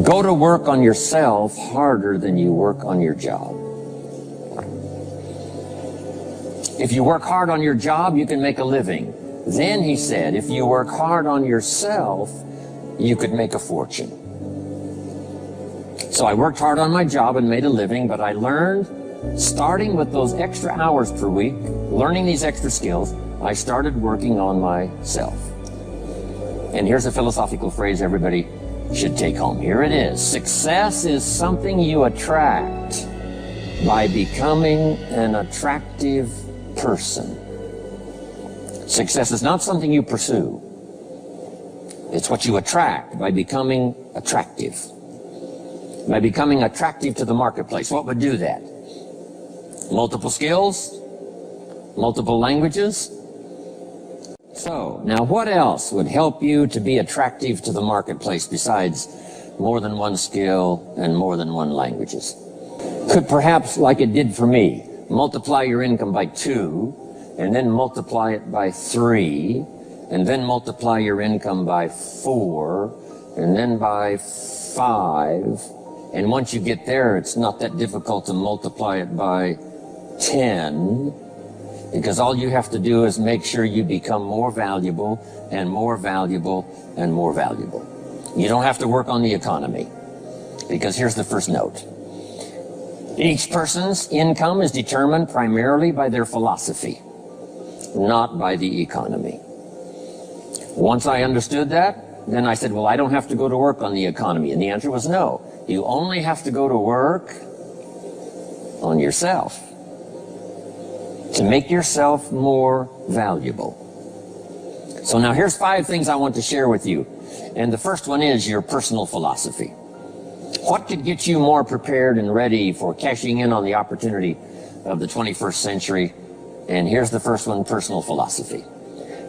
Go to work on yourself harder than you work on your job. If you work hard on your job, you can make a living. Then, he said, if you work hard on yourself, you could make a fortune. So I worked hard on my job and made a living, but I learned, starting with those extra hours per week, learning these extra skills, I started working on myself. And here's a philosophical phrase everybody should take home. Here it is. Success is something you attract by becoming an attractive person. Success is not something you pursue. It's what you attract by becoming attractive. By becoming attractive to the marketplace. What would do that? Multiple skills? Multiple languages? So, now what else would help you to be attractive to the marketplace besides more than one skill and more than one languages? Could perhaps, like it did for me, multiply your income by 2, and then multiply it by 3, and then multiply your income by 4, and then by 5, and once you get there, it's not that difficult to multiply it by 10, because all you have to do is make sure you become more valuable and more valuable and more valuable. You don't have to work on the economy, because here's the first note. Each person's income is determined primarily by their philosophy, not by the economy. Once I understood that, then I said, well, I don't have to go to work on the economy. And the answer was no. You only have to go to work on yourself to make yourself more valuable. So now here's 5 things I want to share with you. And the first one is your personal philosophy. What could get you more prepared and ready for cashing in on the opportunity of the 21st century? And here's the first one, personal philosophy.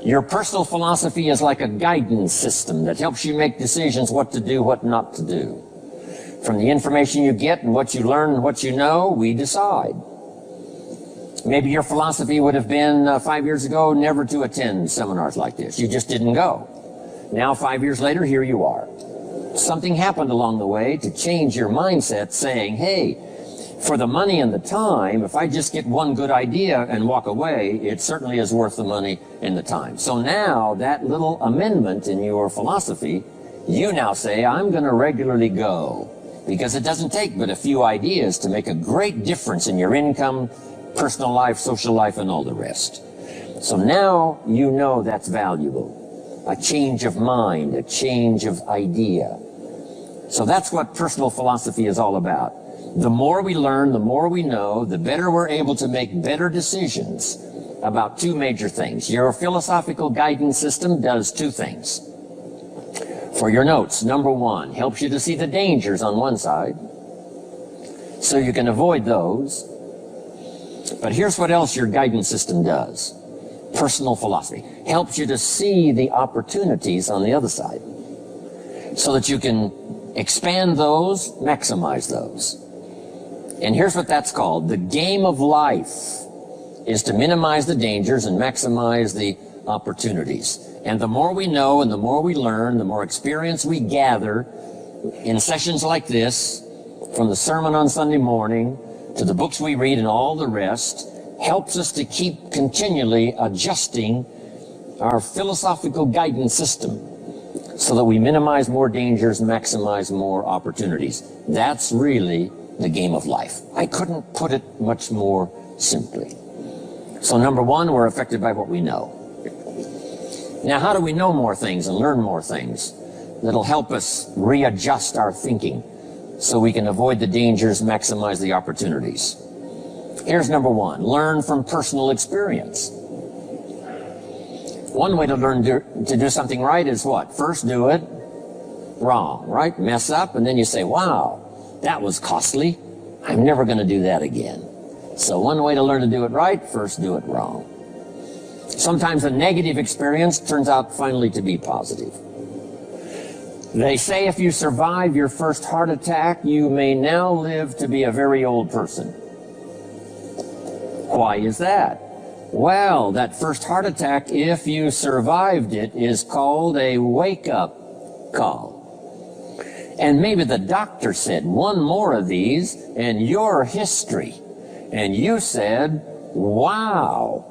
Your personal philosophy is like a guidance system that helps you make decisions what to do, what not to do. From the information you get and what you learn and what you know, we decide. Maybe your philosophy would have been 5 years ago never to attend seminars like this. You just didn't go. Now 5 years later, here you are. Something happened along the way to change your mindset, saying, hey, for the money and the time, if I just get one good idea and walk away, it certainly is worth the money and the time. So now that little amendment in your philosophy, you now say, I'm going to regularly go, because it doesn't take but a few ideas to make a great difference in your income, personal life, social life, and all the rest. So now you know that's valuable. A change of mind, a change of idea. So that's what personal philosophy is all about. The more we learn, the more we know, the better we're able to make better decisions about 2 major things. Your philosophical guidance system does 2 things. For your notes, number 1, helps you to see the dangers on one side, so you can avoid those. But here's what else your guidance system does. Personal philosophy helps you to see the opportunities on the other side, so that you can expand those, maximize those. And here's what that's called. The game of life is to minimize the dangers and maximize the opportunities. And the more we know and the more we learn, the more experience we gather in sessions like this, from the sermon on Sunday morning to the books we read and all the rest, helps us to keep continually adjusting our philosophical guidance system so that we minimize more dangers, maximize more opportunities. That's really the game of life. I couldn't put it much more simply. So number 1, we're affected by what we know. Now, how do we know more things and learn more things that'll help us readjust our thinking so we can avoid the dangers, maximize the opportunities? Here's number 1, learn from personal experience. One way to learn to do something right is what? First do it wrong, right? Mess up, and then you say, wow, that was costly. I'm never going to do that again. So one way to learn to do it right, first do it wrong. Sometimes a negative experience turns out finally to be positive. They say if you survive your first heart attack, you may now live to be a very old person. Why is that? Well, that first heart attack, if you survived it, is called a wake-up call. And maybe the doctor said, one more of these and you're history. And you said, wow.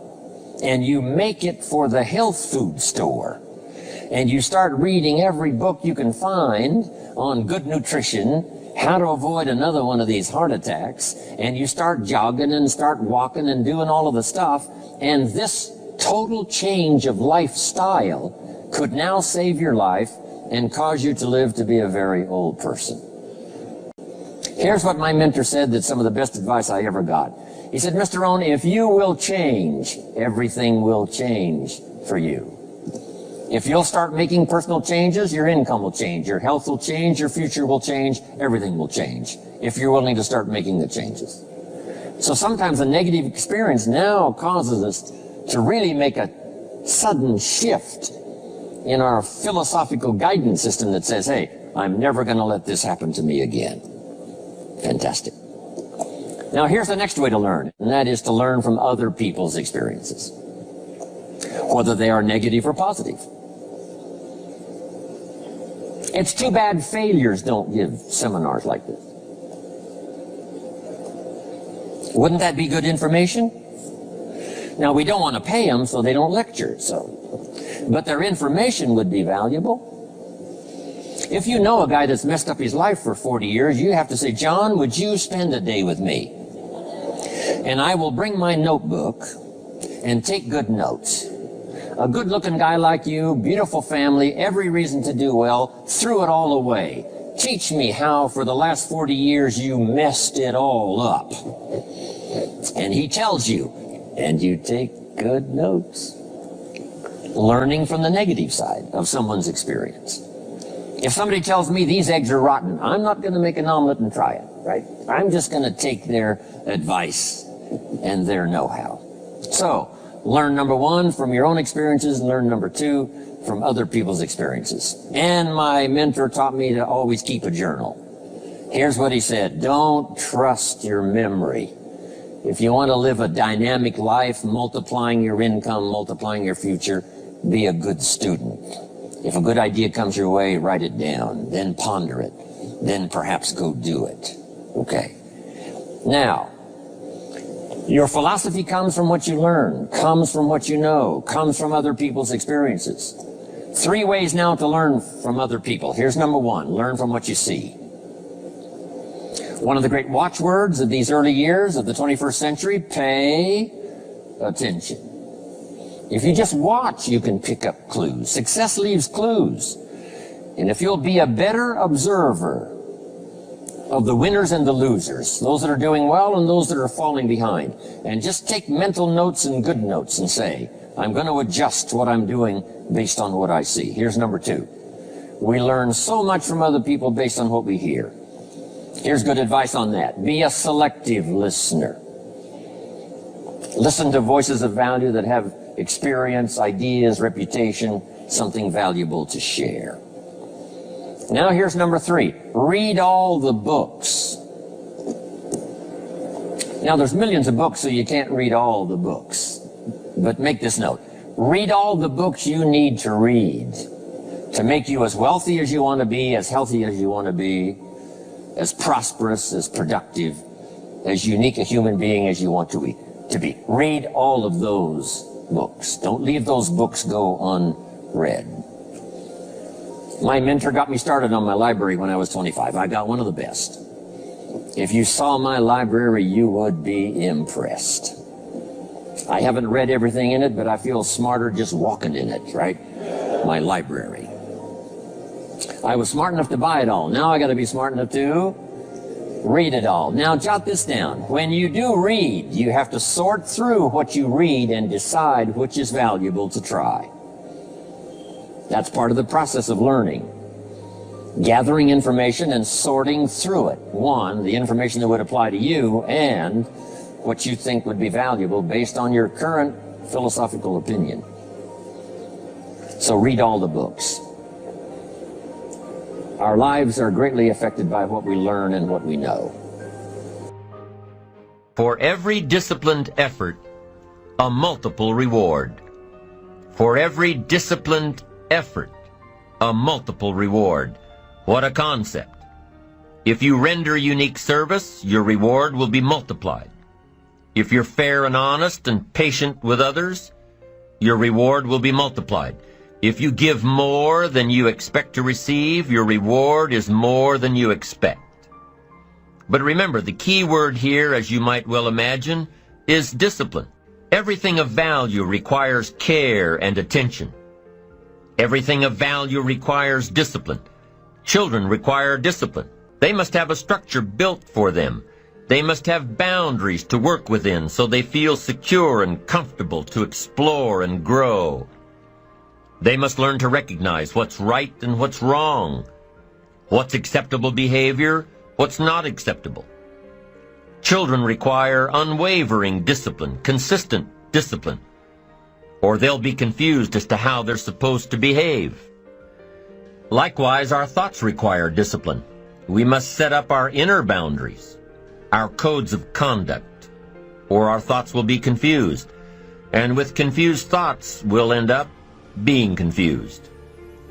And you make it for the health food store. And you start reading every book you can find on good nutrition, how to avoid another one of these heart attacks. And you start jogging and start walking and doing all of the stuff. And this total change of lifestyle could now save your life and cause you to live to be a very old person. Here's what my mentor said, that's some of the best advice I ever got. He said, Mr. Rohn, if you will change, everything will change for you. If you'll start making personal changes, your income will change, your health will change, your future will change, everything will change, if you're willing to start making the changes. So sometimes a negative experience now causes us to really make a sudden shift in our philosophical guidance system that says, hey, I'm never going to let this happen to me again. Fantastic. Now here's the next way to learn, and that is to learn from other people's experiences, whether they are negative or positive. It's too bad failures don't give seminars like this. Wouldn't that be good information? Now, we don't want to pay them, so they don't lecture, but their information would be valuable. If you know a guy that's messed up his life for 40 years, you have to say, John, would you spend a day with me? And I will bring my notebook and take good notes. A good-looking guy like you, beautiful family, every reason to do well, threw it all away. Teach me how for the last 40 years you messed it all up. And he tells you, and you take good notes. Learning from the negative side of someone's experience. If somebody tells me these eggs are rotten, I'm not going to make an omelet and try it, right? I'm just going to take their advice and their know-how. So, learn number one from your own experiences, learn number two from other people's experiences. And my mentor taught me to always keep a journal. Here's what he said, don't trust your memory. If you want to live a dynamic life, multiplying your income, multiplying your future, be a good student. If a good idea comes your way, write it down, then ponder it, then perhaps go do it. Okay. Now, your philosophy comes from what you learn, comes from what you know, comes from other people's experiences. 3 ways now to learn from other people. Here's number one, learn from what you see. One of the great watchwords of these early years of the 21st century, pay attention. If you just watch, you can pick up clues. Success leaves clues. And if you'll be a better observer of the winners and the losers, those that are doing well and those that are falling behind, and just take mental notes and good notes and say, I'm going to adjust what I'm doing based on what I see. Here's number two. We learn so much from other people based on what we hear. Here's good advice on that. Be a selective listener. Listen to voices of value that have experience, ideas, reputation, something valuable to share. Now here's number three. Read all the books. Now there's millions of books, so you can't read all the books. But make this note. Read all the books you need to read to make you as wealthy as you want to be, as healthy as you want to be, as prosperous, as productive, as unique a human being as you want to be. Read all of those books. Don't leave those books go unread. My mentor got me started on my library when I was 25. I got one of the best. If you saw my library, you would be impressed. I haven't read everything in it, but I feel smarter just walking in it, right? My library. I was smart enough to buy it all. Now I got to be smart enough to read it all. Now jot this down. When you do read, you have to sort through what you read and decide which is valuable to try. That's part of the process of learning. Gathering information and sorting through it. One, the information that would apply to you, and what you think would be valuable based on your current philosophical opinion. So read all the books. Our lives are greatly affected by what we learn and what we know. For every disciplined effort, a multiple reward. For every disciplined effort, a multiple reward. What a concept. If you render unique service, your reward will be multiplied. If you're fair and honest and patient with others, your reward will be multiplied. If you give more than you expect to receive, your reward is more than you expect. But remember, the key word here, as you might well imagine, is discipline. Everything of value requires care and attention. Everything of value requires discipline. Children require discipline. They must have a structure built for them. They must have boundaries to work within so they feel secure and comfortable to explore and grow. They must learn to recognize what's right and what's wrong, what's acceptable behavior, what's not acceptable. Children require unwavering discipline, consistent discipline, or they'll be confused as to how they're supposed to behave. Likewise, our thoughts require discipline. We must set up our inner boundaries, our codes of conduct, or our thoughts will be confused. And with confused thoughts, we'll end up being confused,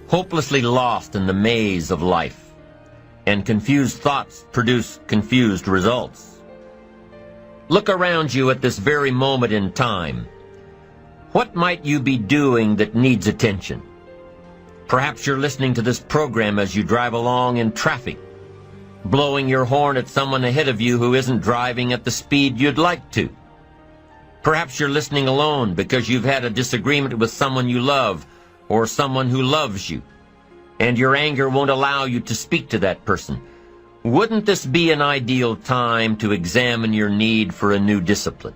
hopelessly lost in the maze of life. And confused thoughts produce confused results. Look around you at this very moment in time. What might you be doing that needs attention? Perhaps you're listening to this program as you drive along in traffic, blowing your horn at someone ahead of you who isn't driving at the speed you'd like to. Perhaps you're listening alone because you've had a disagreement with someone you love or someone who loves you, and your anger won't allow you to speak to that person. Wouldn't this be an ideal time to examine your need for a new discipline?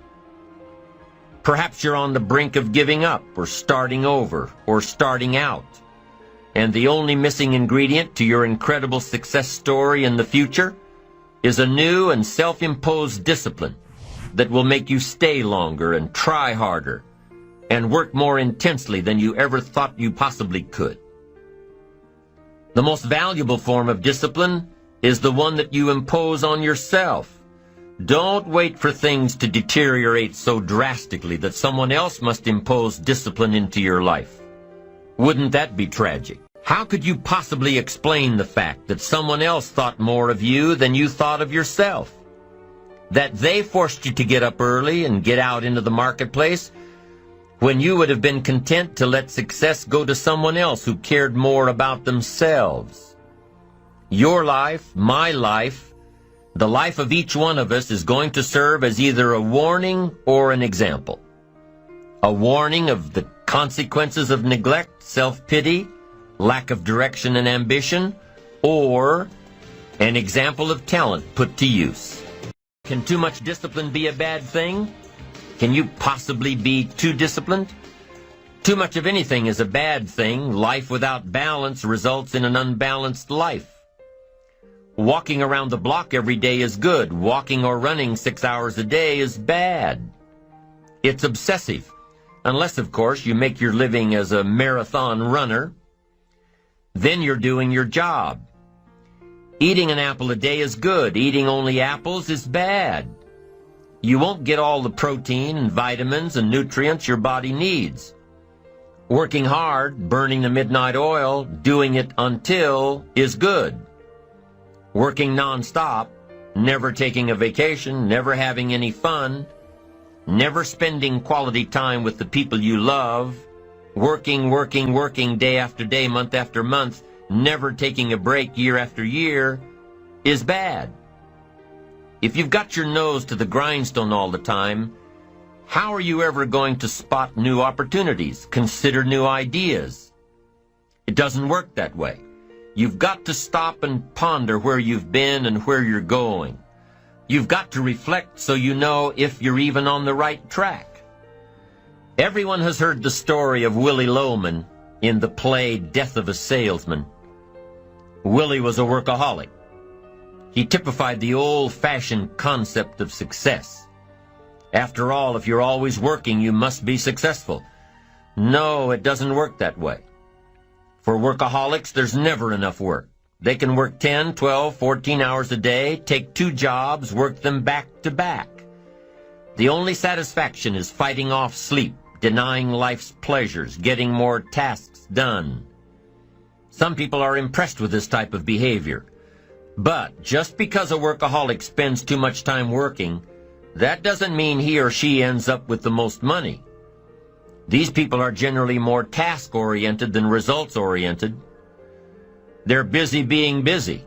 Perhaps you're on the brink of giving up or starting over or starting out, and the only missing ingredient to your incredible success story in the future is a new and self-imposed discipline that will make you stay longer and try harder and work more intensely than you ever thought you possibly could. The most valuable form of discipline is the one that you impose on yourself. Don't wait for things to deteriorate so drastically that someone else must impose discipline into your life. Wouldn't that be tragic? How could you possibly explain the fact that someone else thought more of you than you thought of yourself? That they forced you to get up early and get out into the marketplace when you would have been content to let success go to someone else who cared more about themselves. Your life, my life, the life of each one of us is going to serve as either a warning or an example. A warning of the consequences of neglect, self-pity, lack of direction and ambition, or an example of talent put to use. Can too much discipline be a bad thing? Can you possibly be too disciplined? Too much of anything is a bad thing. Life without balance results in an unbalanced life. Walking around the block every day is good. Walking or running 6 hours a day is bad. It's obsessive. Unless, of course, you make your living as a marathon runner. Then you're doing your job. Eating an apple a day is good. Eating only apples is bad. You won't get all the protein and vitamins and nutrients your body needs. Working hard, burning the midnight oil, doing it until is good. Working nonstop, never taking a vacation, never having any fun, never spending quality time with the people you love, working day after day, month after month, never taking a break year after year, is bad. If you've got your nose to the grindstone all the time, how are you ever going to spot new opportunities, consider new ideas? It doesn't work that way. You've got to stop and ponder where you've been and where you're going. You've got to reflect so you know if you're even on the right track. Everyone has heard the story of Willie Loman in the play Death of a Salesman. Willie was a workaholic. He typified the old-fashioned concept of success. After all, if you're always working, you must be successful. No, it doesn't work that way. For workaholics, there's never enough work. They can work 10, 12, 14 hours a day, take 2 jobs, work them back to back. The only satisfaction is fighting off sleep, denying life's pleasures, getting more tasks done. Some people are impressed with this type of behavior. But just because a workaholic spends too much time working, that doesn't mean he or she ends up with the most money. These people are generally more task-oriented than results-oriented. They're busy being busy,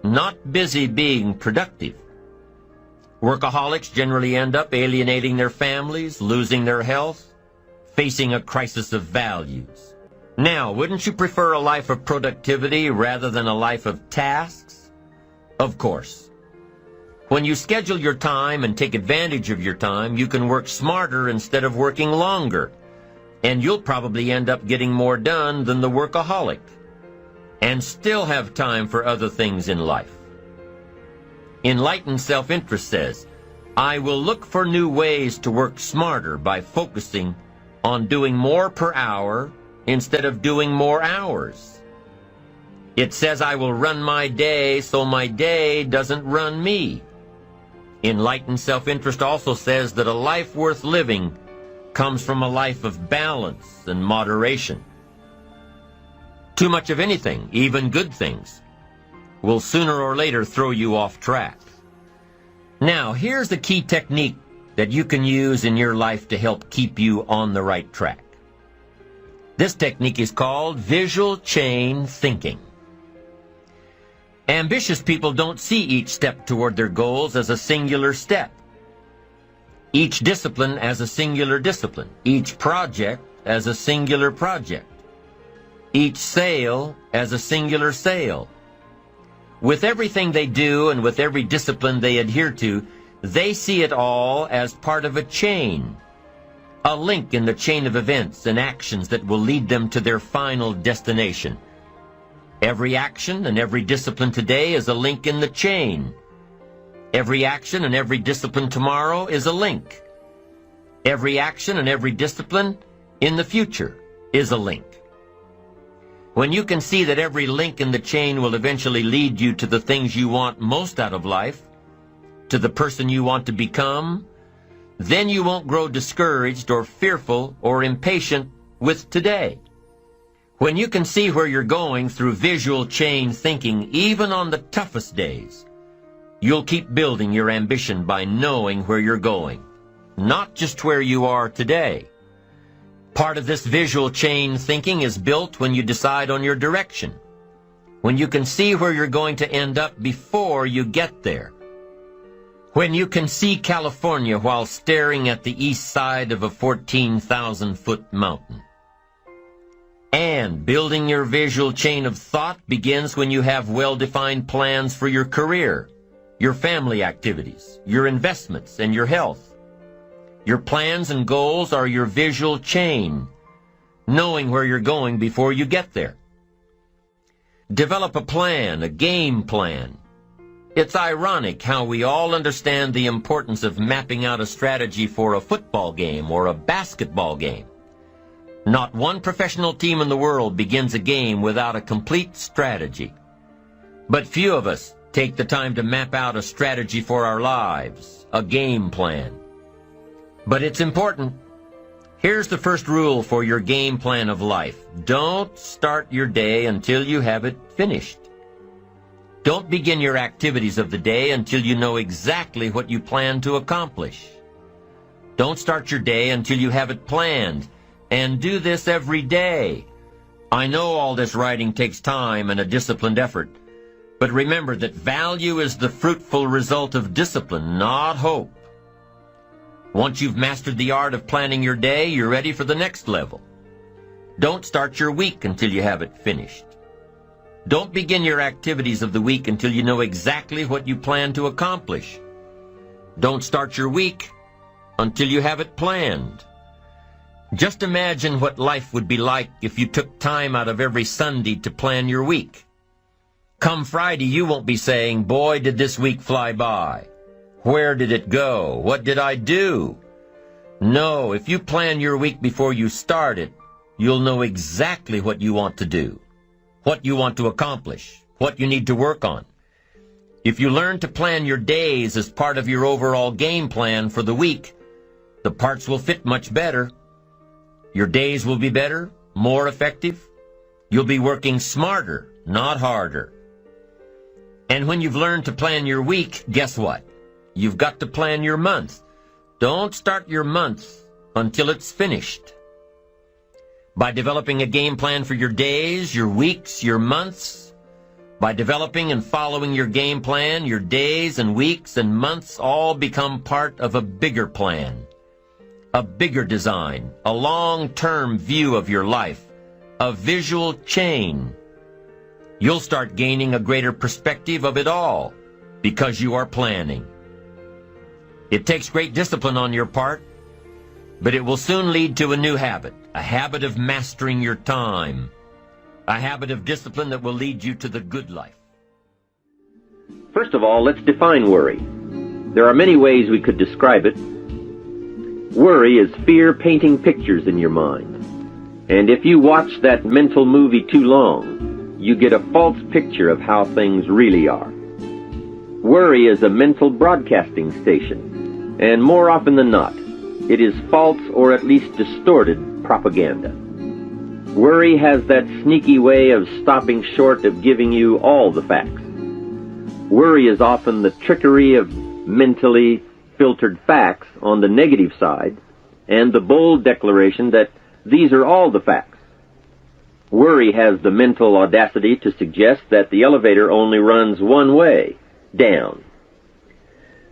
not busy being productive. Workaholics generally end up alienating their families, losing their health, facing a crisis of values. Now, wouldn't you prefer a life of productivity rather than a life of tasks? Of course. When you schedule your time and take advantage of your time, you can work smarter instead of working longer, and you'll probably end up getting more done than the workaholic, and still have time for other things in life. Enlightened self-interest says, I will look for new ways to work smarter by focusing on doing more per hour instead of doing more hours. It says I will run my day so my day doesn't run me. Enlightened self-interest also says that a life worth living comes from a life of balance and moderation. Too much of anything, even good things, will sooner or later throw you off track. Now, here's the key technique that you can use in your life to help keep you on the right track. This technique is called visual chain thinking. Ambitious people don't see each step toward their goals as a singular step, each discipline as a singular discipline, each project as a singular project, each sale as a singular sale. With everything they do and with every discipline they adhere to, they see it all as part of a chain, a link in the chain of events and actions that will lead them to their final destination. Every action and every discipline today is a link in the chain. Every action and every discipline tomorrow is a link. Every action and every discipline in the future is a link. When you can see that every link in the chain will eventually lead you to the things you want most out of life, to the person you want to become, then you won't grow discouraged or fearful or impatient with today. When you can see where you're going through visual chain thinking, even on the toughest days, you'll keep building your ambition by knowing where you're going, not just where you are today. Part of this visual chain thinking is built when you decide on your direction, when you can see where you're going to end up before you get there, when you can see California while staring at the east side of a 14,000-foot mountain. And building your visual chain of thought begins when you have well-defined plans for your career, your family activities, your investments, and your health. Your plans and goals are your visual chain, knowing where you're going before you get there. Develop a plan, a game plan. It's ironic how we all understand the importance of mapping out a strategy for a football game or a basketball game. Not one professional team in the world begins a game without a complete strategy. But few of us take the time to map out a strategy for our lives, a game plan. But it's important. Here's the first rule for your game plan of life. Don't start your day until you have it finished. Don't begin your activities of the day until you know exactly what you plan to accomplish. Don't start your day until you have it planned, and do this every day. I know all this writing takes time and a disciplined effort, but remember that value is the fruitful result of discipline, not hope. Once you've mastered the art of planning your day, you're ready for the next level. Don't start your week until you have it finished. Don't begin your activities of the week until you know exactly what you plan to accomplish. Don't start your week until you have it planned. Just imagine what life would be like if you took time out of every Sunday to plan your week. Come Friday, you won't be saying, "Boy, did this week fly by. Where did it go? What did I do?" No, if you plan your week before you start it, you'll know exactly what you want to do, what you want to accomplish, what you need to work on. If you learn to plan your days as part of your overall game plan for the week, the parts will fit much better. Your days will be better, more effective. You'll be working smarter, not harder. And when you've learned to plan your week, guess what? You've got to plan your month. Don't start your month until it's finished. By developing a game plan for your days, your weeks, your months, by developing and following your game plan, your days and weeks and months all become part of a bigger plan, a bigger design, a long-term view of your life, a visual chain. You'll start gaining a greater perspective of it all because you are planning. It takes great discipline on your part, but it will soon lead to a new habit, a habit of mastering your time, a habit of discipline that will lead you to the good life. First of all, let's define worry. There are many ways we could describe it. Worry is fear painting pictures in your mind. And if you watch that mental movie too long, you get a false picture of how things really are. Worry is a mental broadcasting station, and more often than not, it is false or at least distorted propaganda. Worry has that sneaky way of stopping short of giving you all the facts. Worry is often the trickery of mentally filtered facts on the negative side and the bold declaration that these are all the facts. Worry has the mental audacity to suggest that the elevator only runs one way, down.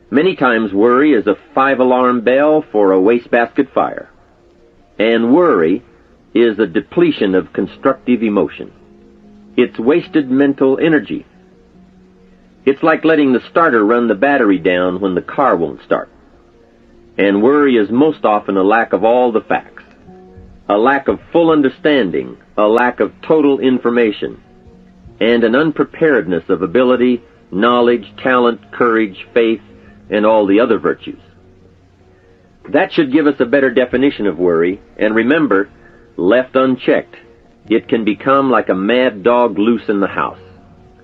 Many times worry is a 5-alarm bell for a wastebasket fire. And worry is a depletion of constructive emotion. It's wasted mental energy. It's like letting the starter run the battery down when the car won't start. And worry is most often a lack of all the facts, a lack of full understanding, a lack of total information, and an unpreparedness of ability, knowledge, talent, courage, faith, and all the other virtues. That should give us a better definition of worry, and remember, left unchecked, it can become like a mad dog loose in the house,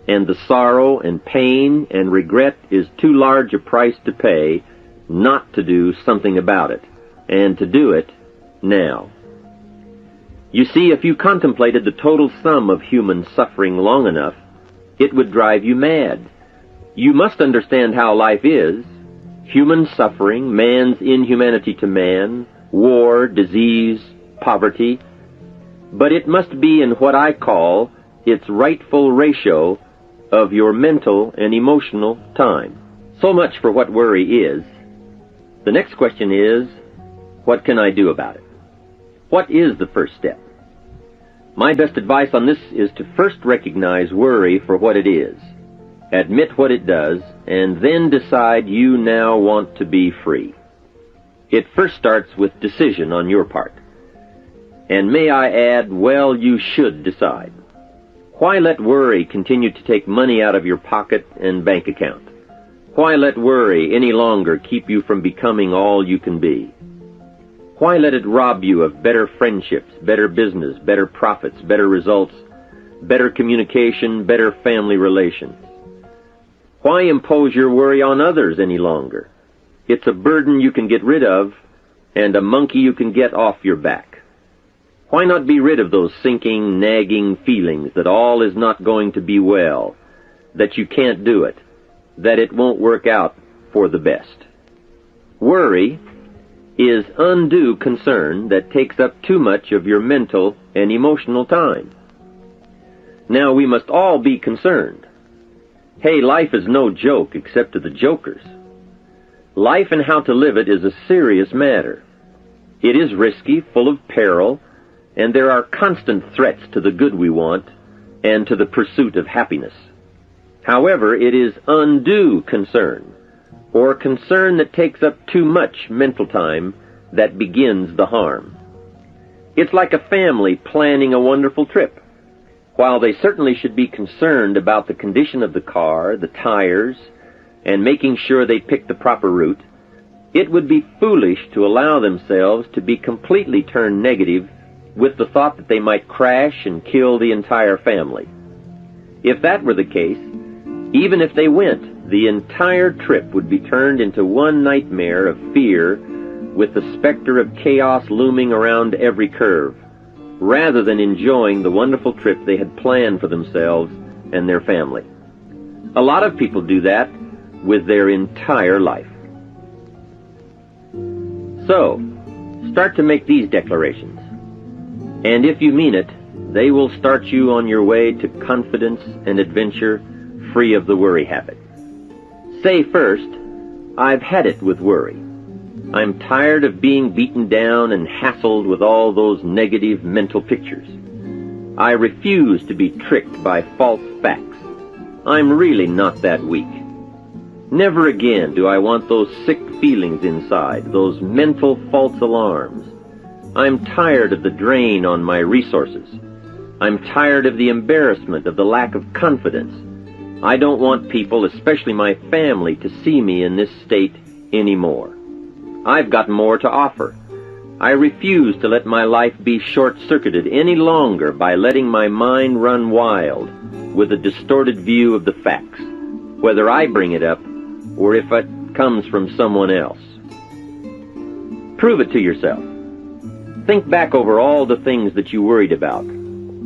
and the sorrow and pain and regret is too large a price to pay not to do something about it, and to do it now. You see, if you contemplated the total sum of human suffering long enough, it would drive you mad. You must understand how life is. Human suffering, man's inhumanity to man, war, disease, poverty. But it must be in what I call its rightful ratio of your mental and emotional time. So much for what worry is. The next question is, what can I do about it? What is the first step? My best advice on this is to first recognize worry for what it is, admit what it does, and then decide you now want to be free. It first starts with decision on your part. And may I add, well, you should decide. Why let worry continue to take money out of your pocket and bank account? Why let worry any longer keep you from becoming all you can be? Why let it rob you of better friendships, better business, better profits, better results, better communication, better family relations? Why impose your worry on others any longer? It's a burden you can get rid of and a monkey you can get off your back. Why not be rid of those sinking, nagging feelings that all is not going to be well, that you can't do it, that it won't work out for the best? Worry is undue concern that takes up too much of your mental and emotional time. Now, we must all be concerned. Hey, life is no joke except to the jokers. Life and how to live it is a serious matter. It is risky, full of peril, and there are constant threats to the good we want and to the pursuit of happiness. However, it is undue concern, or concern that takes up too much mental time, that begins the harm. It's like a family planning a wonderful trip. While they certainly should be concerned about the condition of the car, the tires, and making sure they pick the proper route, it would be foolish to allow themselves to be completely turned negative with the thought that they might crash and kill the entire family. If that were the case, even if they went, the entire trip would be turned into one nightmare of fear with the specter of chaos looming around every curve, rather than enjoying the wonderful trip they had planned for themselves and their family. A lot of people do that with their entire life. So, start to make these declarations. And if you mean it, they will start you on your way to confidence and adventure, free of the worry habit. Say first, I've had it with worry. I'm tired of being beaten down and hassled with all those negative mental pictures. I refuse to be tricked by false facts. I'm really not that weak. Never again do I want those sick feelings inside, those mental false alarms. I'm tired of the drain on my resources. I'm tired of the embarrassment of the lack of confidence. I don't want people, especially my family, to see me in this state anymore. I've got more to offer. I refuse to let my life be short-circuited any longer by letting my mind run wild with a distorted view of the facts, whether I bring it up or if it comes from someone else. Prove it to yourself. Think back over all the things that you worried about,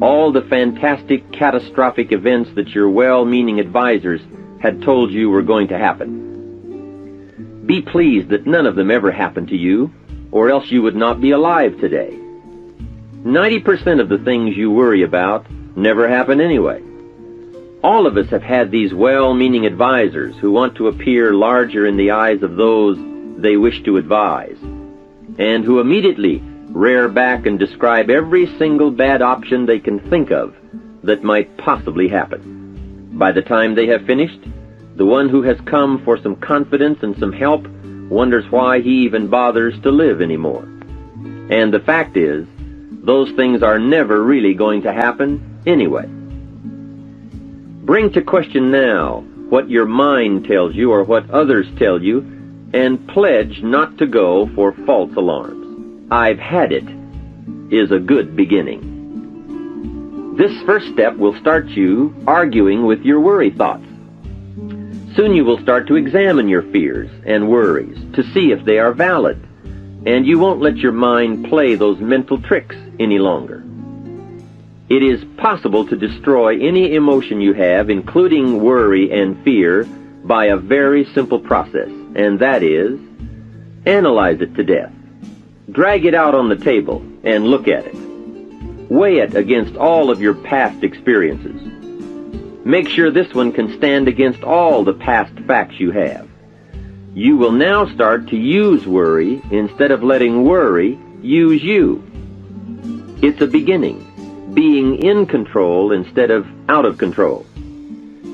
all the fantastic, catastrophic events that your well-meaning advisors had told you were going to happen. Be pleased that none of them ever happened to you, or else you would not be alive today. 90% of the things you worry about never happen anyway. All of us have had these well-meaning advisors who want to appear larger in the eyes of those they wish to advise, and who immediately rear back and describe every single bad option they can think of that might possibly happen. By the time they have finished, the one who has come for some confidence and some help wonders why he even bothers to live anymore. And the fact is, those things are never really going to happen anyway. Bring to question now what your mind tells you or what others tell you, and pledge not to go for false alarms. I've had it is a good beginning. This first step will start you arguing with your worry thoughts. Soon you will start to examine your fears and worries to see if they are valid, and you won't let your mind play those mental tricks any longer. It is possible to destroy any emotion you have, including worry and fear, by a very simple process, and that is, analyze it to death. Drag it out on the table and look at it. Weigh it against all of your past experiences. Make sure this one can stand against all the past facts you have. You will now start to use worry instead of letting worry use you. It's a beginning, being in control instead of out of control.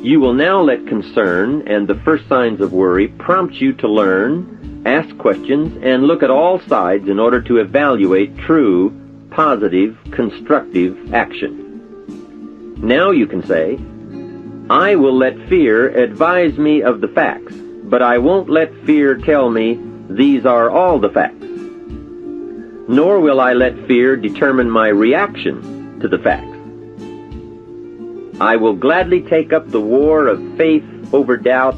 You will now let concern and the first signs of worry prompt you to learn, ask questions, and look at all sides in order to evaluate true, positive, constructive action. Now you can say, I will let fear advise me of the facts, but I won't let fear tell me these are all the facts. Nor will I let fear determine my reaction to the facts. I will gladly take up the war of faith over doubt,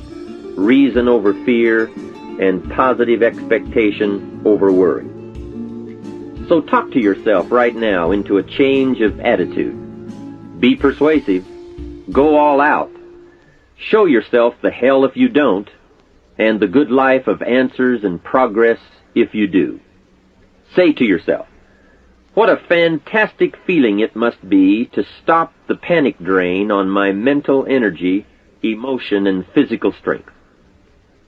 reason over fear, and positive expectation over worry. So talk to yourself right now into a change of attitude. Be persuasive. Go all out. Show yourself the hell if you don't, and the good life of answers and progress if you do. Say to yourself, what a fantastic feeling it must be to stop the panic drain on my mental energy, emotion, and physical strength.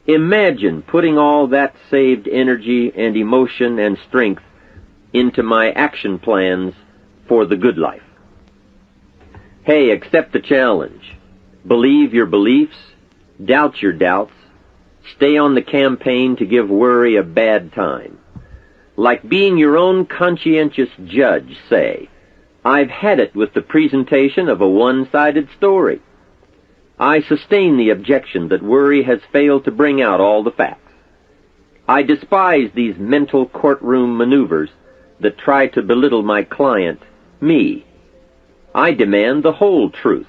Imagine putting all that saved energy and emotion and strength into my action plans for the good life. Hey, accept the challenge. Believe your beliefs, doubt your doubts, stay on the campaign to give worry a bad time. Like being your own conscientious judge, say, I've had it with the presentation of a one-sided story. I sustain the objection that worry has failed to bring out all the facts. I despise these mental courtroom maneuvers that try to belittle my client, me. I demand the whole truth,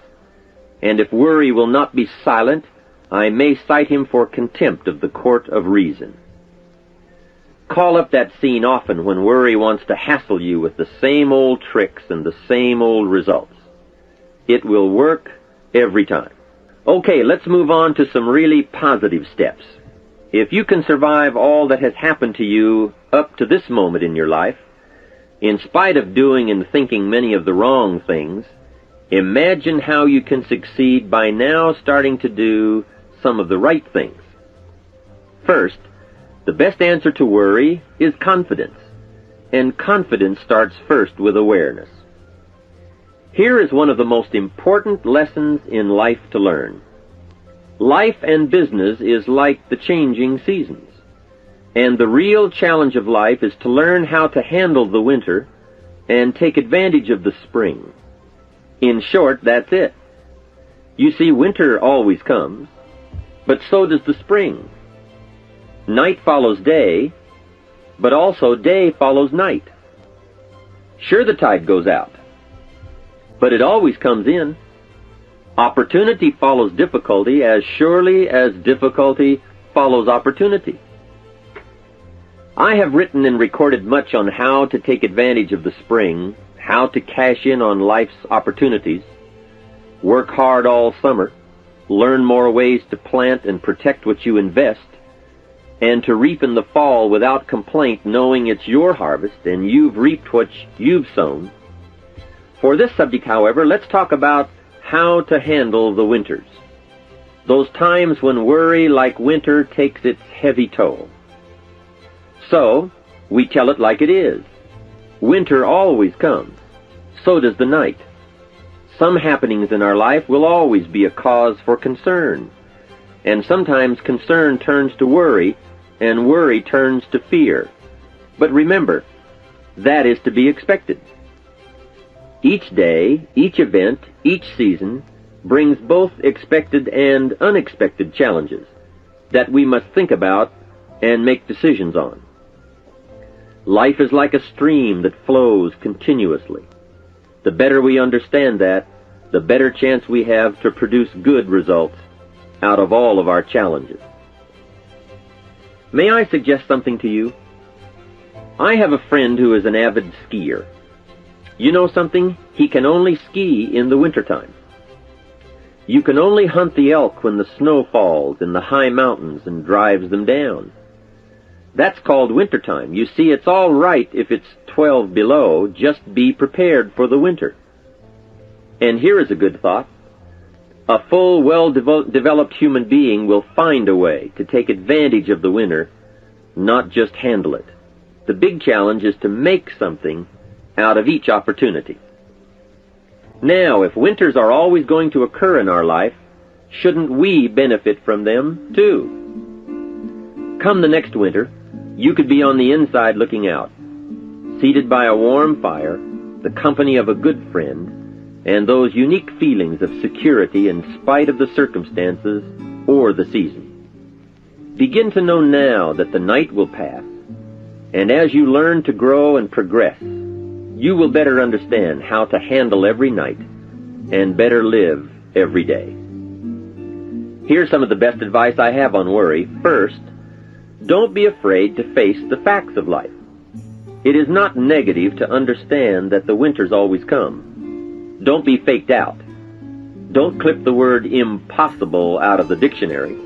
and if worry will not be silent, I may cite him for contempt of the court of reason. Call up that scene often when worry wants to hassle you with the same old tricks and the same old results. It will work every time. Okay, let's move on to some really positive steps. If you can survive all that has happened to you up to this moment in your life, in spite of doing and thinking many of the wrong things, imagine how you can succeed by now starting to do some of the right things. First, the best answer to worry is confidence, and confidence starts first with awareness. Here is one of the most important lessons in life to learn. Life and business is like the changing seasons, and the real challenge of life is to learn how to handle the winter and take advantage of the spring. In short, that's it. You see, winter always comes, but so does the spring. Night follows day, but also day follows night. Sure, the tide goes out, but it always comes in. Opportunity follows difficulty as surely as difficulty follows opportunity. I have written and recorded much on how to take advantage of the spring, how to cash in on life's opportunities, work hard all summer, learn more ways to plant and protect what you invest, and to reap in the fall without complaint, knowing it's your harvest and you've reaped what you've sown. For this subject, however, let's talk about how to handle the winters. Those times when worry, like winter, takes its heavy toll. So, we tell it like it is. Winter always comes. So does the night. Some happenings in our life will always be a cause for concern. And sometimes concern turns to worry, and worry turns to fear. But remember, that is to be expected. Each day, each event, each season brings both expected and unexpected challenges that we must think about and make decisions on. Life is like a stream that flows continuously. The better we understand that, the better chance we have to produce good results out of all of our challenges. May I suggest something to you? I have a friend who is an avid skier. You know something? He can only ski in the wintertime. You can only hunt the elk when the snow falls in the high mountains and drives them down. That's called wintertime. You see, it's all right if it's 12 below. Just be prepared for the winter. And here is a good thought. A full, well-developed human being will find a way to take advantage of the winter, not just handle it. The big challenge is to make something out of each opportunity. Now, if winters are always going to occur in our life, shouldn't we benefit from them too? Come the next winter, you could be on the inside looking out, seated by a warm fire, the company of a good friend, and those unique feelings of security in spite of the circumstances or the season. Begin to know now that the night will pass, and as you learn to grow and progress, you will better understand how to handle every night and better live every day. Here's some of the best advice I have on worry. First, don't be afraid to face the facts of life. It is not negative to understand that the winters always come. Don't be faked out. Don't clip the word impossible out of the dictionary.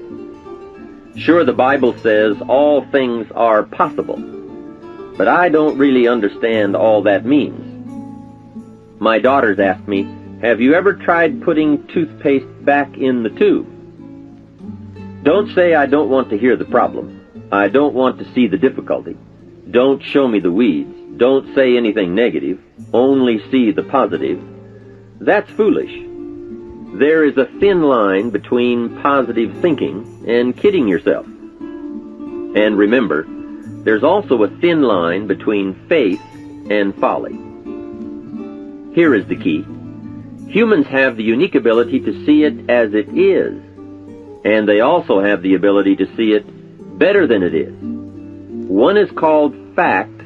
Sure, the Bible says all things are possible, but I don't really understand all that means. My daughters ask me, have you ever tried putting toothpaste back in the tube? Don't say I don't want to hear the problem. I don't want to see the difficulty. Don't show me the weeds. Don't say anything negative. Only see the positive. That's foolish. There is a thin line between positive thinking and kidding yourself. And remember, there's also a thin line between faith and folly. Here is the key. Humans have the unique ability to see it as it is, and they also have the ability to see it better than it is. One is called fact,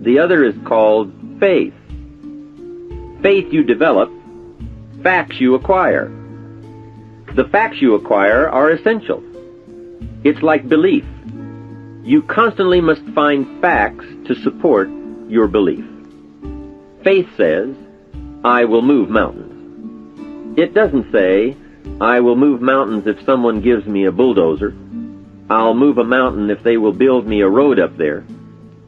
the other is called faith. Faith you develop, facts you acquire. The facts you acquire are essential. It's like belief. You constantly must find facts to support your belief. Faith says, I will move mountains. It doesn't say, I will move mountains if someone gives me a bulldozer. I'll move a mountain if they will build me a road up there,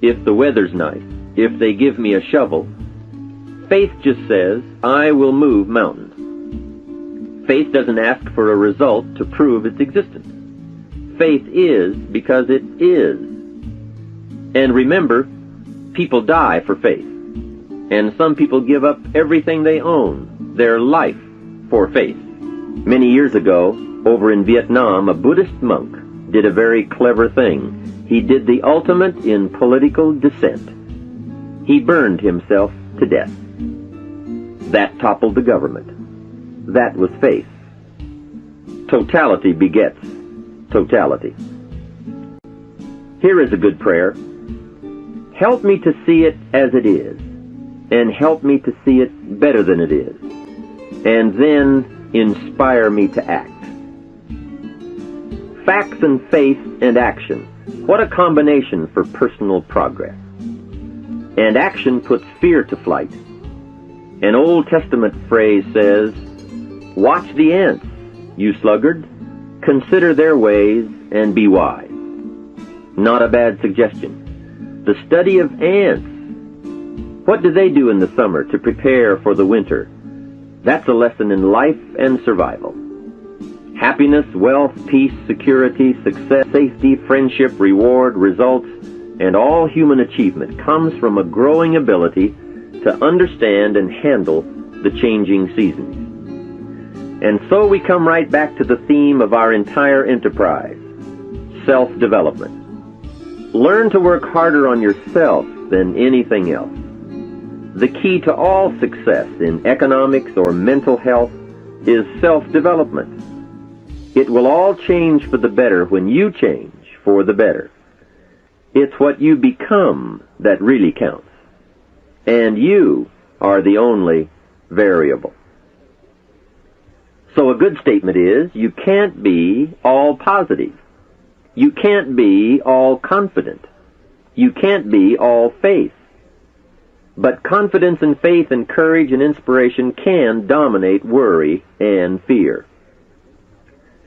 if the weather's nice, if they give me a shovel. Faith just says, I will move mountains. Faith doesn't ask for a result to prove its existence. Faith is because it is. And remember, people die for faith. And some people give up everything they own, their life, for faith. Many years ago, over in Vietnam, a Buddhist monk did a very clever thing. He did the ultimate in political dissent. He burned himself to death. That toppled the government. That was faith. Totality begets totality. Here is a good prayer. Help me to see it as it is, and help me to see it better than it is, and then inspire me to act. Facts and faith and action. What a combination for personal progress. And action puts fear to flight. An Old Testament phrase says, watch the ants, you sluggard. Consider their ways and be wise. Not a bad suggestion. The study of ants. What do they do in the summer to prepare for the winter? That's a lesson in life and survival. Happiness, wealth, peace, security, success, safety, friendship, reward, results, and all human achievement comes from a growing ability to understand and handle the changing seasons. And so we come right back to the theme of our entire enterprise, self-development. Learn to work harder on yourself than anything else. The key to all success in economics or mental health is self-development. It will all change for the better when you change for the better. It's what you become that really counts. And you are the only variable. So a good statement is, you can't be all positive. You can't be all confident. You can't be all faith. But confidence and faith and courage and inspiration can dominate worry and fear.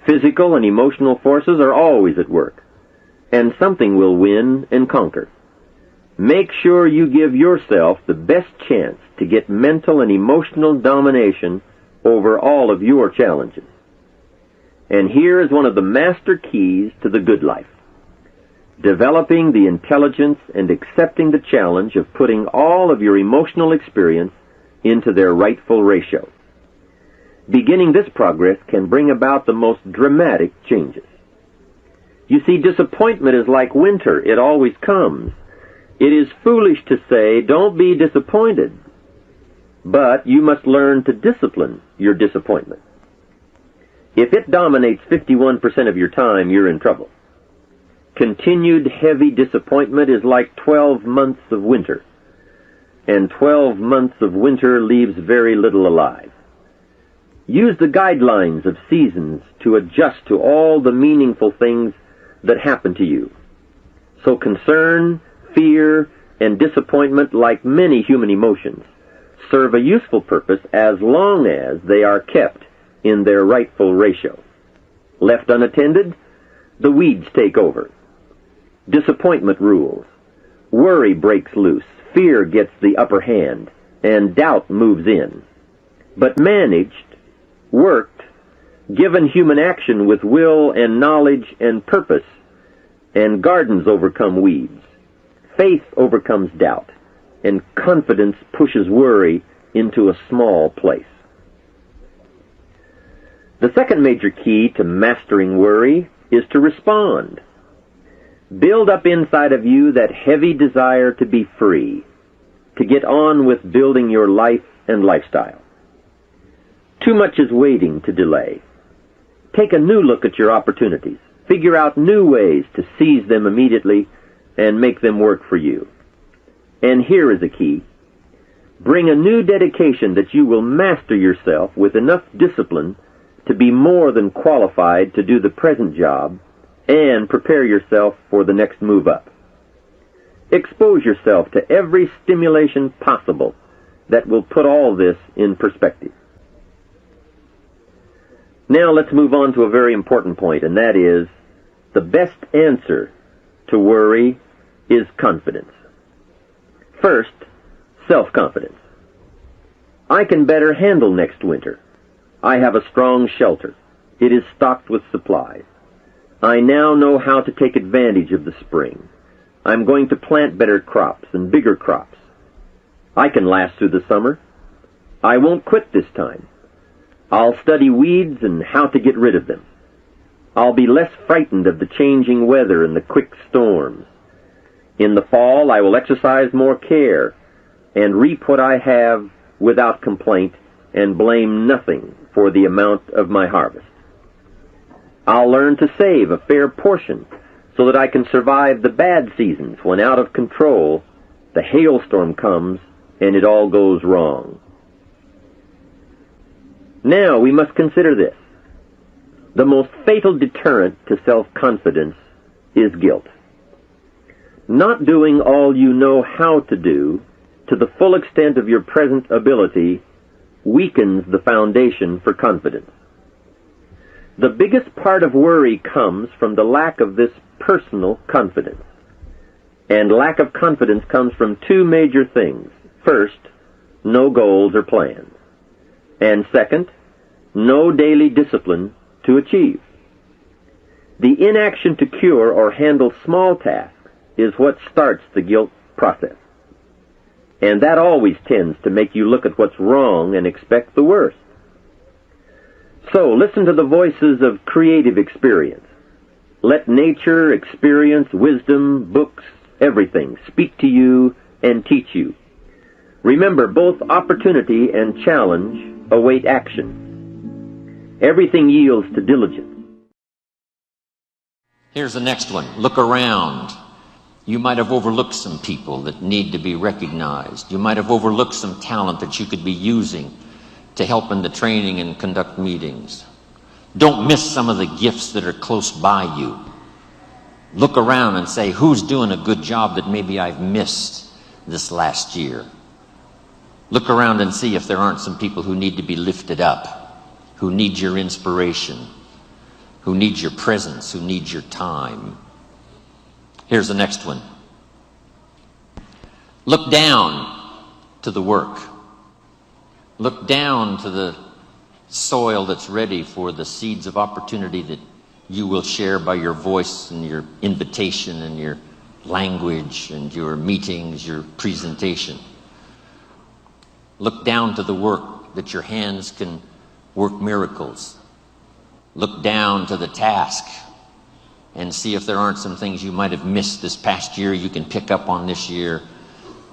Physical and emotional forces are always at work, and something will win and conquer. Make sure you give yourself the best chance to get mental and emotional domination over all of your challenges. And here is one of the master keys to the good life. Developing the intelligence and accepting the challenge of putting all of your emotional experience into their rightful ratio. Beginning this progress can bring about the most dramatic changes. You see, disappointment is like winter. It always comes. It is foolish to say, don't be disappointed. But you must learn to discipline your disappointment. If it dominates 51% of your time, you're in trouble. Continued heavy disappointment is like 12 months of winter. And 12 months of winter leaves very little alive. Use the guidelines of seasons to adjust to all the meaningful things that happen to you. So concern, fear, and disappointment, like many human emotions, serve a useful purpose as long as they are kept in their rightful ratio. Left unattended, the weeds take over. Disappointment rules. Worry breaks loose. Fear gets the upper hand, and doubt moves in. But managed, worked, given human action with will and knowledge and purpose, and gardens overcome weeds. Faith overcomes doubt, and confidence pushes worry into a small place. The second major key to mastering worry is to respond. Build up inside of you that heavy desire to be free, to get on with building your life and lifestyle. Too much is waiting to delay. Take a new look at your opportunities. Figure out new ways to seize them immediately and make them work for you. And here is a key. Bring a new dedication that you will master yourself with enough discipline to be more than qualified to do the present job and prepare yourself for the next move up. Expose yourself to every stimulation possible that will put all this in perspective. Now let's move on to a very important point, and that is the best answer to worry is confidence. First, self-confidence. I can better handle next winter. I have a strong shelter. It is stocked with supplies. I now know how to take advantage of the spring. I'm going to plant better crops and bigger crops. I can last through the summer. I won't quit this time. I'll study weeds and how to get rid of them. I'll be less frightened of the changing weather and the quick storms. In the fall, I will exercise more care and reap what I have without complaint and blame nothing for the amount of my harvest. I'll learn to save a fair portion so that I can survive the bad seasons when out of control the hailstorm comes and it all goes wrong. Now we must consider this. The most fatal deterrent to self-confidence is guilt. Not doing all you know how to do to the full extent of your present ability weakens the foundation for confidence. The biggest part of worry comes from the lack of this personal confidence. And lack of confidence comes from two major things. First, no goals or plans. And second, no daily discipline to achieve. The inaction to cure or handle small tasks is what starts the guilt process. And that always tends to make you look at what's wrong and expect the worst. So listen to the voices of creative experience. Let nature, experience, wisdom, books, everything speak to you and teach you. Remember, both opportunity and challenge await action. Everything yields to diligence. Here's the next one. Look around. You might have overlooked some people that need to be recognized. You might have overlooked some talent that you could be using to help in the training and conduct meetings. Don't miss some of the gifts that are close by you. Look around and say, who's doing a good job that maybe I've missed this last year? Look around and see if there aren't some people who need to be lifted up, who need your inspiration, who need your presence, who need your time. Here's the next one. Look down to the work. Look down to the soil that's ready for the seeds of opportunity that you will share by your voice and your invitation and your language and your meetings, your presentation. Look down to the work that your hands can work miracles. Look down to the task and see if there aren't some things you might have missed this past year you can pick up on this year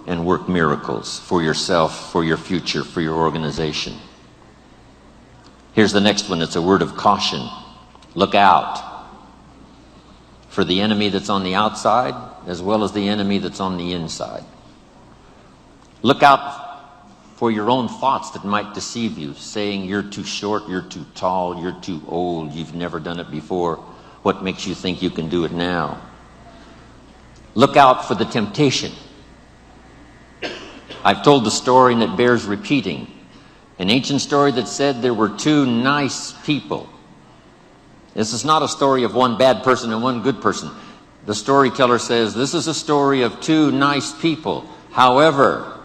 and work miracles for yourself, for your future, for your organization. Here's the next one. It's a word of caution. Look out for the enemy that's on the outside as well as the enemy that's on the inside. Look out for your own thoughts that might deceive you, saying you're too short, you're too tall, you're too old, you've never done it before. What makes you think you can do it now? Look out for the temptation. I've told the story and it bears repeating. An ancient story that said there were two nice people. This is not a story of one bad person and one good person. The storyteller says this is a story of two nice people. However,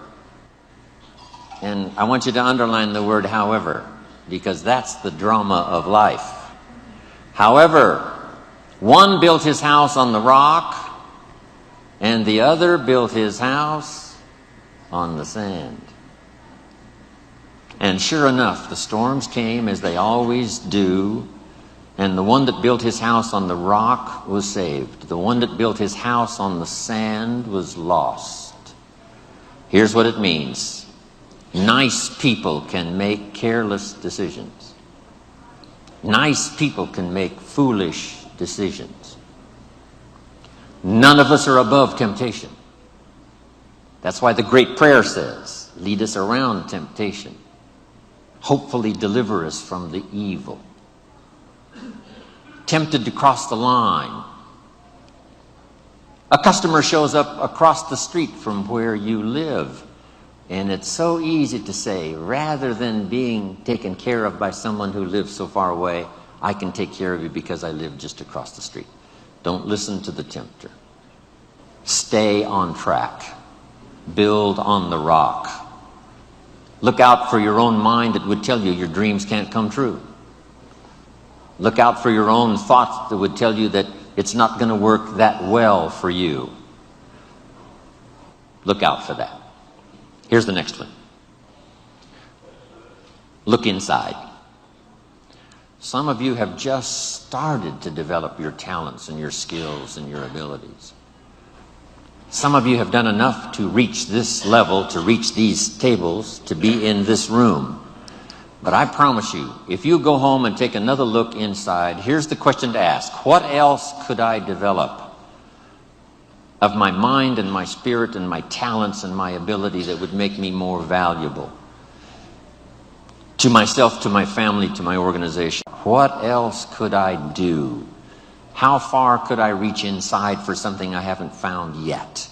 and I want you to underline the word however, because that's the drama of life. However, one built his house on the rock, and the other built his house on the sand. And sure enough, the storms came as they always do, and the one that built his house on the rock was saved. The one that built his house on the sand was lost. Here's what it means. Nice people can make careless decisions. Nice people can make foolish decisions. None of us are above temptation. That's why the great prayer says, lead us around temptation. Hopefully deliver us from the evil. Tempted to cross the line. A customer shows up across the street from where you live, And it's so easy to say, rather than being taken care of by someone who lives so far away, I can take care of you because I live just across the street. Don't listen to the tempter. Stay on track. Build on the rock. Look out for your own mind that would tell you your dreams can't come true. Look out for your own thoughts that would tell you that it's not going to work that well for you. Look out for that. Here's the next one. Look inside. Some of you have just started to develop your talents and your skills and your abilities. Some of you have done enough to reach this level, to reach these tables, to be in this room. But I promise you, if you go home and take another look inside, here's the question to ask. What else could I develop of my mind and my spirit and my talents and my ability that would make me more valuable to myself, to my family, to my organization? What else could I do? How far could I reach inside for something I haven't found yet?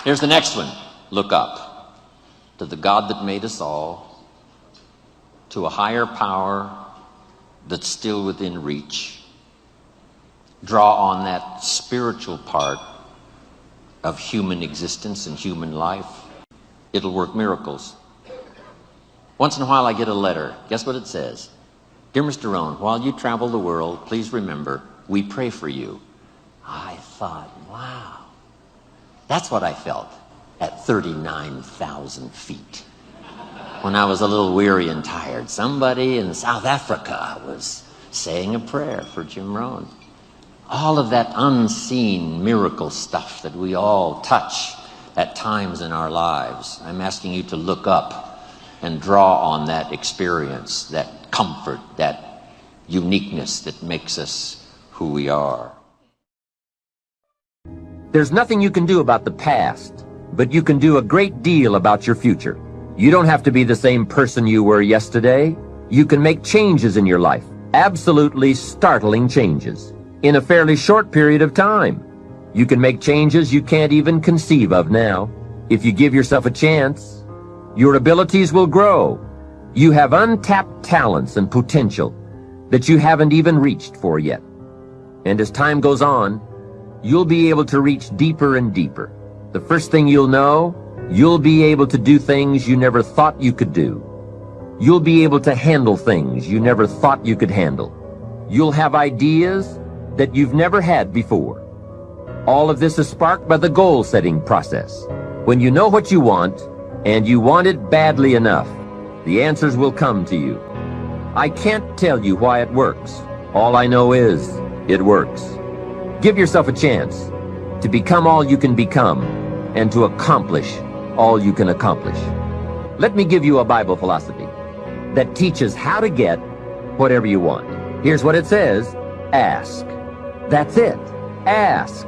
Here's the next one. Look up to the God that made us all, to a higher power that's still within reach. Draw on that spiritual part of human existence and human life. It'll work miracles. Once in a while I get a letter. Guess what it says? Dear Mr. Rohn, while you travel the world, please remember, we pray for you. I thought, wow. That's what I felt at 39,000 feet. When I was a little weary and tired, somebody in South Africa was saying a prayer for Jim Rohn. All of that unseen miracle stuff that we all touch at times in our lives. I'm asking you to look up and draw on that experience, that comfort, that uniqueness that makes us who we are. There's nothing you can do about the past, but you can do a great deal about your future. You don't have to be the same person you were yesterday. You can make changes in your life, absolutely startling changes, in a fairly short period of time. You can make changes you can't even conceive of now. If you give yourself a chance, your abilities will grow. You have untapped talents and potential that you haven't even reached for yet. And as time goes on, you'll be able to reach deeper and deeper. The first thing you'll know, you'll be able to do things you never thought you could do. You'll be able to handle things you never thought you could handle. You'll have ideas that you've never had before. All of this is sparked by the goal-setting process. When you know what you want, and you want it badly enough, the answers will come to you. I can't tell you why it works. All I know is, it works. Give yourself a chance to become all you can become and to accomplish all you can accomplish. Let me give you a Bible philosophy that teaches how to get whatever you want. Here's what it says: ask. That's it. Ask.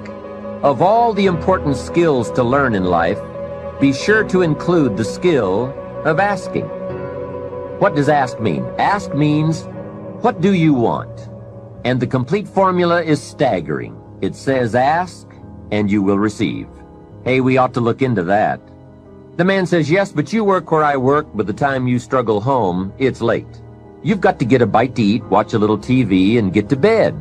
Of all the important skills to learn in life, be sure to include the skill of asking. What does ask mean? Ask means, what do you want? And the complete formula is staggering. It says ask, and you will receive. Hey, we ought to look into that. The man says, yes, but you work where I work. By the time you struggle home, it's late. You've got to get a bite to eat, watch a little TV, and get to bed.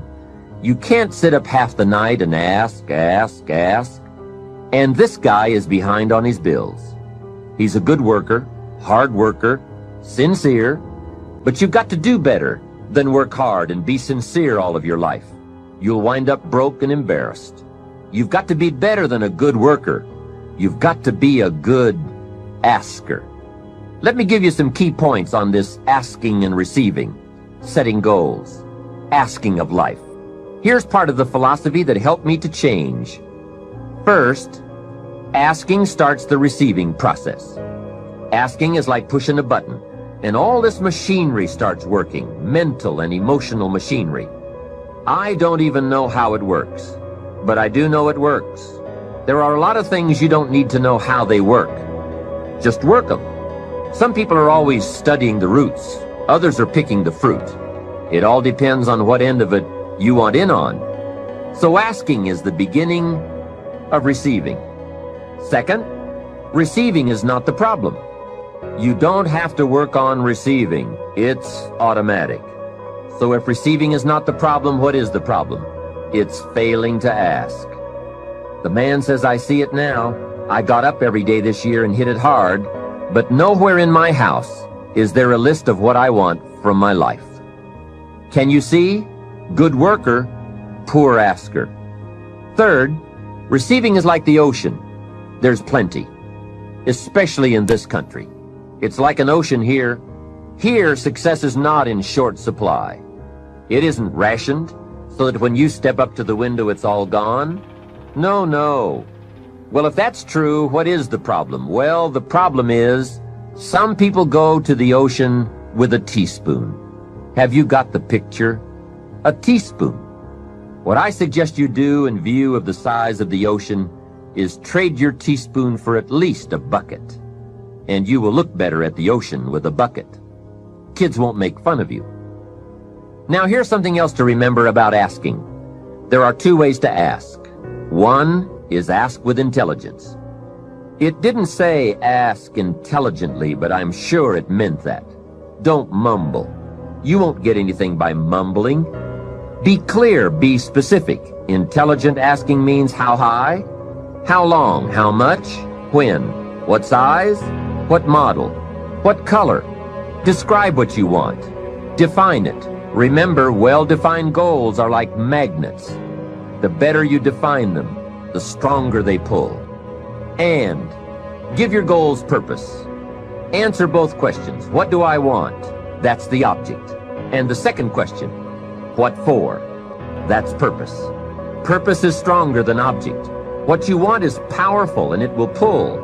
You can't sit up half the night and ask. And this guy is behind on his bills. He's a good worker, hard worker, sincere, but you've got to do better than work hard and be sincere all of your life. You'll wind up broke and embarrassed. You've got to be better than a good worker. You've got to be a good asker. Let me give you some key points on this asking and receiving, setting goals, asking of life. Here's part of the philosophy that helped me to change. First, asking starts the receiving process. Asking is like pushing a button, and all this machinery starts working, mental and emotional machinery. I don't even know how it works, but I do know it works. There are a lot of things you don't need to know how they work. Just work them. Some people are always studying the roots. Others are picking the fruit. It all depends on what end of it you want in on. So asking is the beginning of receiving. Second, receiving is not the problem. You don't have to work on receiving. It's automatic. So if receiving is not the problem, what is the problem? It's failing to ask. The man says, I see it now. I got up every day this year and hit it hard, but nowhere in my house is there a list of what I want from my life. Can you see? Good worker, poor asker. Third, receiving is like the ocean. There's plenty, especially in this country. It's like an ocean here. Here, success is not in short supply. It isn't rationed, so that when you step up to the window, it's all gone. No, no. Well, if that's true, what is the problem? Well, the problem is some people go to the ocean with a teaspoon. Have you got the picture? A teaspoon. What I suggest you do in view of the size of the ocean is trade your teaspoon for at least a bucket. And you will look better at the ocean with a bucket. Kids won't make fun of you. Now here's something else to remember about asking. There are two ways to ask. One is ask with intelligence. It didn't say ask intelligently, but I'm sure it meant that. Don't mumble. You won't get anything by mumbling. Be clear, be specific. Intelligent asking means how high, how long, how much, when, what size, what model, what color. Describe what you want. Define it. Remember, well-defined goals are like magnets. The better you define them, the stronger they pull. And give your goals purpose. Answer both questions. What do I want? That's the object. And the second question, what for? That's purpose. Purpose is stronger than object. What you want is powerful and it will pull.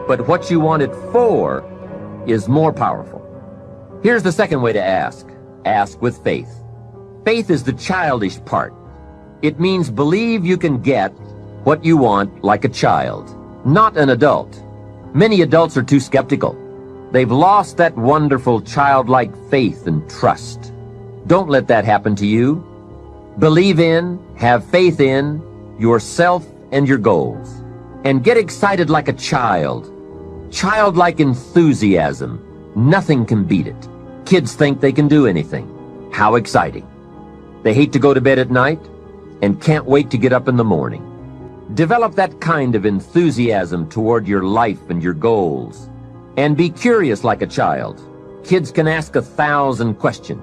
But what you want it for is more powerful. Here's the second way to ask. Ask with faith. Faith is the childish part. It means believe you can get what you want like a child, not an adult. Many adults are too skeptical. They've lost that wonderful childlike faith and trust. Don't let that happen to you. Believe in, have faith in yourself and your goals. And get excited like a child. Childlike enthusiasm. Nothing can beat it. Kids think they can do anything. How exciting. They hate to go to bed at night and can't wait to get up in the morning. Develop that kind of enthusiasm toward your life and your goals. And be curious like a child. Kids can ask 1,000 questions.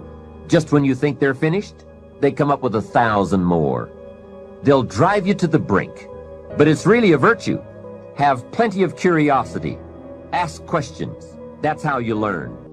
Just when you think they're finished, they come up with 1,000 more. They'll drive you to the brink. But it's really a virtue. Have plenty of curiosity. Ask questions. That's how you learn.